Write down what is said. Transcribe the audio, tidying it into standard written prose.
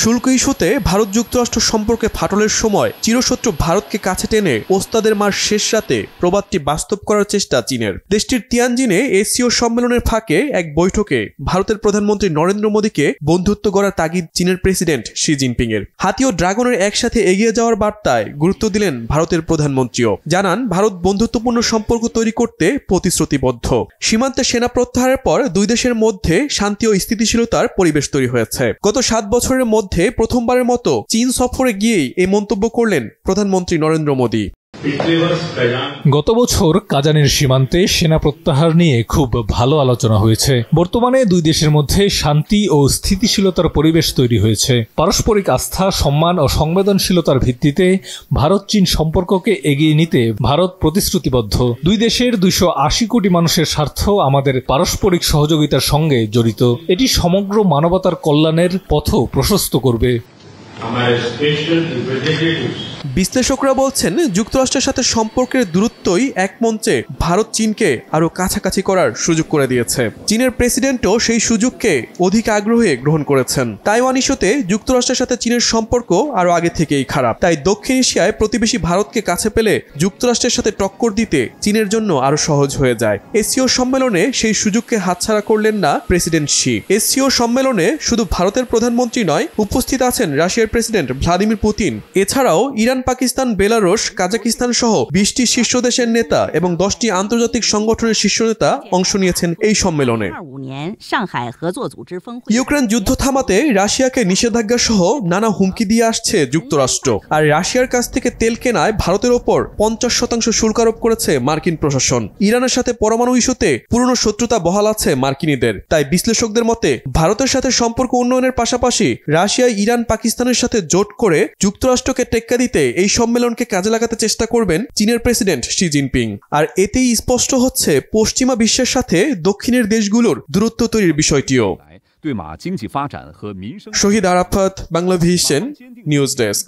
শুল্ক ইস্যুতে ভারত যুক্তরাষ্ট্র সম্পর্কে ফাটলের সময় চিরশত্রু ভারতকে কাছে টেনে ওস্তাদের মার শেষ রাতে প্রবাদটি বাস্তব করার চেষ্টা চীনের। দেশটির তিয়ানজিনে এসসিও সম্মেলনের ফাঁকে এক বৈঠকে ভারতের প্রধানমন্ত্রী নরেন্দ্র মোদীকে বন্ধুত্ব গড়ার তাগিদ চীনের প্রেসিডেন্ট শি জিনপিং এর। হাতি ও ড্রাগনের একসাথে এগিয়ে যাওয়ার বার্তায় গুরুত্ব দিলেন ভারতের প্রধানমন্ত্রীও। জানান ভারত বন্ধুত্বপূর্ণ সম্পর্ক তৈরি করতে প্রতিশ্রুতিবদ্ধ। সীমান্তে সেনা প্রত্যাহারের পর দুই দেশের মধ্যে শান্তি ও স্থিতিশীলতার পরিবেশ তৈরি হয়েছে। গত 7 বছরের মধ্যে প্রথমবারের মতো চীন সফরে গিয়েই এই মন্তব্য করলেন প্রধানমন্ত্রী নরেন্দ্র মোদী। গত বছর কাজানের সীমান্তে সেনা প্রত্যাহার নিয়ে খুব ভালো আলোচনা হয়েছে। বর্তমানে দুই দেশের মধ্যে শান্তি ও স্থিতিশীলতার পরিবেশ তৈরি হয়েছে। পারস্পরিক আস্থা, সম্মান ও সংবেদনশীলতার ভিত্তিতে ভারত চীন সম্পর্ককে এগিয়ে নিতে ভারত প্রতিশ্রুতিবদ্ধ। দুই দেশের 280 কোটি মানুষের স্বার্থ আমাদের পারস্পরিক সহযোগিতার সঙ্গে জড়িত। এটি সমগ্র মানবতার কল্যাণের পথও প্রশস্ত করবে। বিশ্লেষকরা বলছেন, যুক্তরাষ্ট্রের সাথে সম্পর্কের দূরত্বই এক মঞ্চে ভারত চীনকে আরও কাছাকাছি করার সুযোগ করে দিয়েছে। চীনের প্রেসিডেন্টও সেই সুযোগকে অধিক আগ্রহে গ্রহণ করেছেন। তাইওয়ান ইস্যুতে যুক্তরাষ্ট্রের সাথে চীনের সম্পর্ক আরও আগে থেকেই খারাপ। তাই দক্ষিণ এশিয়ায় প্রতিবেশী ভারতকে কাছে পেলে যুক্তরাষ্ট্রের সাথে টক্কর দিতে চীনের জন্য আরও সহজ হয়ে যায়। এসসিও সম্মেলনে সেই সুযোগকে হাতছাড়া করলেন না প্রেসিডেন্ট শি। এসসিও সম্মেলনে শুধু ভারতের প্রধানমন্ত্রী নয়, উপস্থিত আছেন রাশিয়ার প্রেসিডেন্ট ভ্লাদিমির পুতিন। এছাড়াও ইরান, পাকিস্তান, বেলারুশ, কাজাকিস্তান সহ 20টি শীর্ষ দেশের নেতা এবং 10টি আন্তর্জাতিক সংগঠনের শীর্ষ নেতা অংশ নিয়েছেন এই সম্মেলনে। ইউক্রেন যুদ্ধ থামাতে রাশিয়াকে নিষেধাজ্ঞা সহ নানা হুমকি দিয়ে আসছে যুক্তরাষ্ট্র। আর রাশিয়ার কাছ থেকে তেল কেনায় ভারতের ওপর 50% শুল্ক আরোপ করেছে মার্কিন প্রশাসন। ইরানের সাথে পরমাণু ইস্যুতে পুরনো শত্রুতা বহাল আছে মার্কিনীদের। তাই বিশ্লেষকদের মতে ভারতের সাথে সম্পর্ক উন্নয়নের পাশাপাশি রাশিয়া, ইরান, পাকিস্তানের সাথে জোট করে যুক্তরাষ্ট্রকে টেক্কা দিতে এই সম্মেলনকে কাজে লাগাতে চেষ্টা করবেন চীনের প্রেসিডেন্ট শি জিনপিং। আর এতেই স্পষ্ট হচ্ছে পশ্চিমা বিশ্বের সাথে দক্ষিণের দেশগুলোর দূরত্ব তৈরির বিষয়টিও। Shahid Arafat, Bangla vision, news desk.